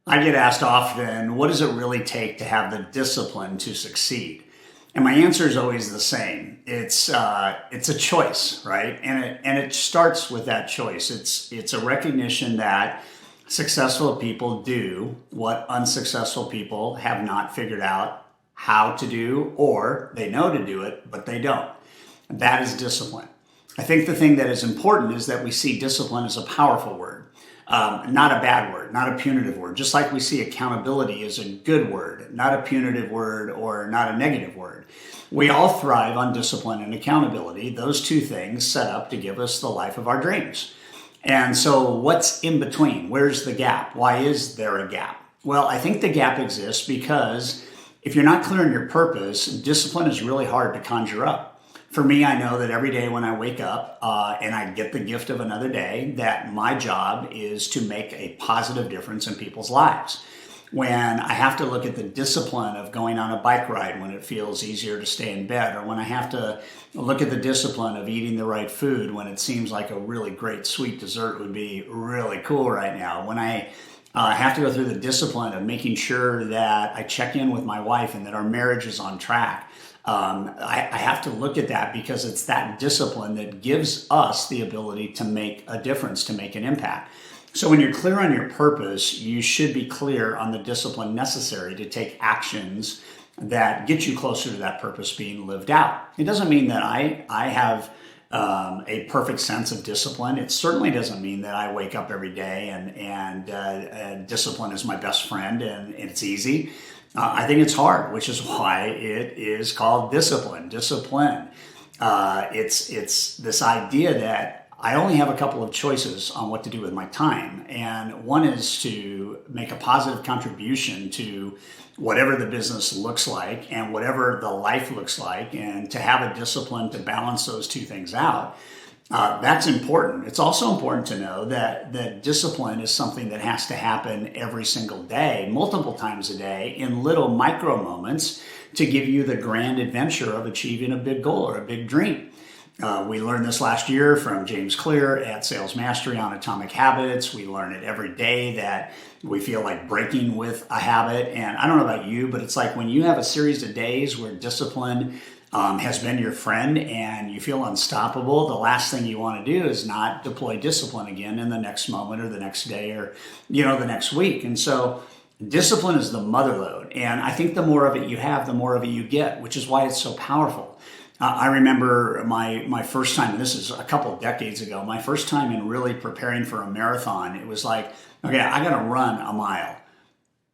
I get asked often, what does it really take to have the discipline to succeed? And my answer is always the same. It's a choice, right? And it starts with that choice. It's a recognition that successful people do what unsuccessful people have not figured out how to do, or they know to do it, but they don't. That is discipline. I think the thing that is important is that we see discipline as a powerful word, not a bad word, not a punitive word. Just like we see accountability as a good word, not a punitive word or not a negative word. We all thrive on discipline and accountability. Those two things set up to give us the life of our dreams. And so what's in between? Where's the gap? Why is there a gap? Well, I think the gap exists because if you're not clear on your purpose, discipline is really hard to conjure up. For me, I know that every day when I wake up and I get the gift of another day, that my job is to make a positive difference in people's lives. When I have to look at the discipline of going on a bike ride when it feels easier to stay in bed, or when I have to look at the discipline of eating the right food when it seems like a really great sweet dessert would be really cool right now, when I have to go through the discipline of making sure that I check in with my wife and that our marriage is on track. I have to look at that because it's that discipline that gives us the ability to make a difference, to make an impact. So when you're clear on your purpose, you should be clear on the discipline necessary to take actions that get you closer to that purpose being lived out. It doesn't mean that I have a perfect sense of discipline. It certainly doesn't mean that I wake up every day and discipline is my best friend and it's easy. I think it's hard, which is why it is called discipline. Discipline. It's this idea that I only have a couple of choices on what to do with my time. And one is to make a positive contribution to whatever the business looks like and whatever the life looks like, and to have a discipline to balance those two things out. That's important. It's also important to know that discipline is something that has to happen every single day, multiple times a day, in little micro moments to give you the grand adventure of achieving a big goal or a big dream. We learned this last year from James Clear at Sales Mastery on Atomic Habits. We learn it every day that we feel like breaking with a habit. And I don't know about you, but it's like when you have a series of days where discipline has been your friend and you feel unstoppable, the last thing you want to do is not deploy discipline again in the next moment or the next day or, the next week. And so discipline is the mother lode. And I think the more of it you have, the more of it you get, which is why it's so powerful. I remember my first time, and this is a couple of decades ago, my first time in really preparing for a marathon. It was like, okay, I got to run a mile,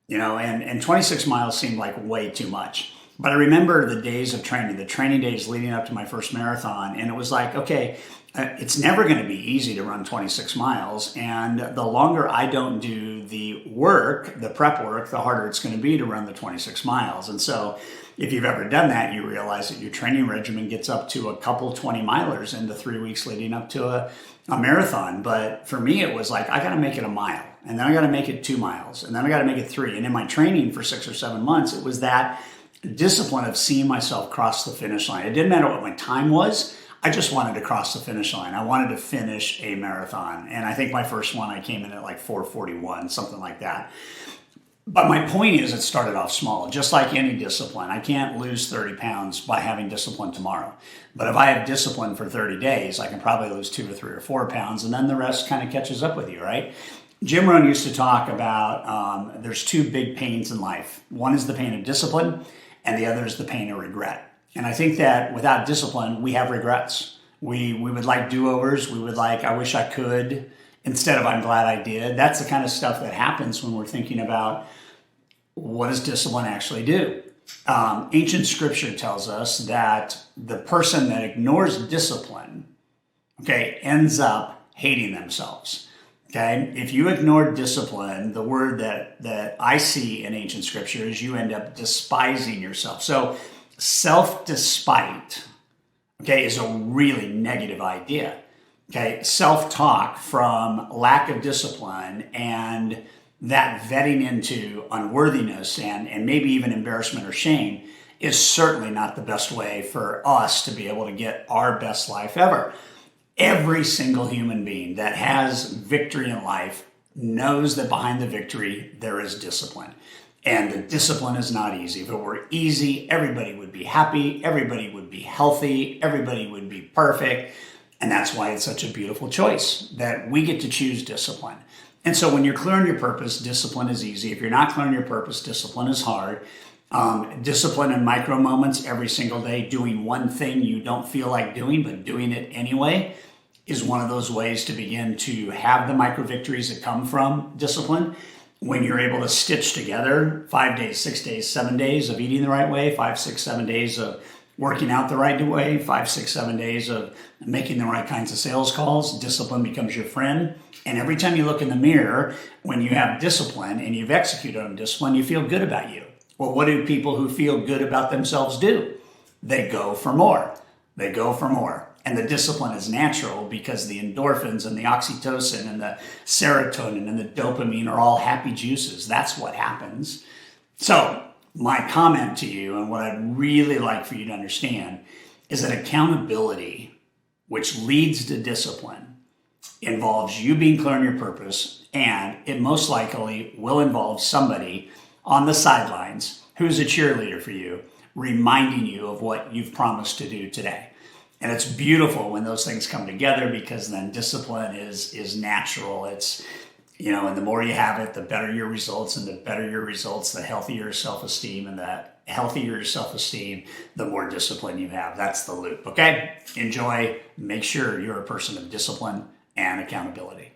and 26 miles seemed like way too much. But I remember the days of training, the training days leading up to my first marathon. And it was like, okay, it's never going to be easy to run 26 miles. And the longer I don't do the work, the prep work, the harder it's going to be to run the 26 miles. And so if you've ever done that, you realize that your training regimen gets up to a couple 20 milers in the 3 weeks leading up to a marathon. But for me, it was like, I got to make it a mile, and then I got to make it 2 miles, and then I got to make it 3. And in my training for 6 or 7 months, it was that discipline of seeing myself cross the finish line. It didn't matter what my time was. I just wanted to cross the finish line. I wanted to finish a marathon. And I think my first one, I came in at like 4:41, something like that. But my point is, it started off small, just like any discipline. I can't lose 30 pounds by having discipline tomorrow. But if I have discipline for 30 days, I can probably lose 2 or 3 or 4 pounds, and then the rest kind of catches up with you, right? Jim Rohn used to talk about there's 2 big pains in life. One is the pain of discipline, and the other is the pain of regret. And I think that without discipline, we have regrets. We would like do-overs. We would like, I wish I could, instead of I'm glad I did. That's the kind of stuff that happens when we're thinking about what does discipline actually do. Ancient scripture tells us that the person that ignores discipline, ends up hating themselves. Okay, if you ignore discipline, the word that I see in ancient scripture is you end up despising yourself. So self-despite, is a really negative idea. Self-talk from lack of discipline and that vetting into unworthiness and maybe even embarrassment or shame is certainly not the best way for us to be able to get our best life ever. Every single human being that has victory in life knows that behind the victory, there is discipline. And the discipline is not easy. If it were easy, everybody would be happy, everybody would be healthy, everybody would be perfect. And that's why it's such a beautiful choice that we get to choose discipline. And so when you're clear on your purpose, discipline is easy. If you're not clear on your purpose, discipline is hard. Discipline in micro moments every single day, doing one thing you don't feel like doing, but doing it anyway, is one of those ways to begin to have the micro victories that come from discipline. When you're able to stitch together 5 days, 6 days, 7 days of eating the right way, 5, 6, 7 days of working out the right way, 5, 6, 7 days of making the right kinds of sales calls, discipline becomes your friend. And every time you look in the mirror, when you have discipline and you've executed on discipline, you feel good about you. Well, what do people who feel good about themselves do? They go for more. They go for more. And the discipline is natural because the endorphins and the oxytocin and the serotonin and the dopamine are all happy juices. That's what happens. So my comment to you, and what I'd really like for you to understand, is that accountability, which leads to discipline, involves you being clear on your purpose, and it most likely will involve somebody on the sidelines who's a cheerleader for you, reminding you of what you've promised to do today. And it's beautiful when those things come together, because then discipline is natural. It's, and the more you have it, the better your results, and the better your results, the healthier your self-esteem, and the healthier your self-esteem, the more discipline you have. That's the loop. Okay? Enjoy. Make sure you're a person of discipline and accountability.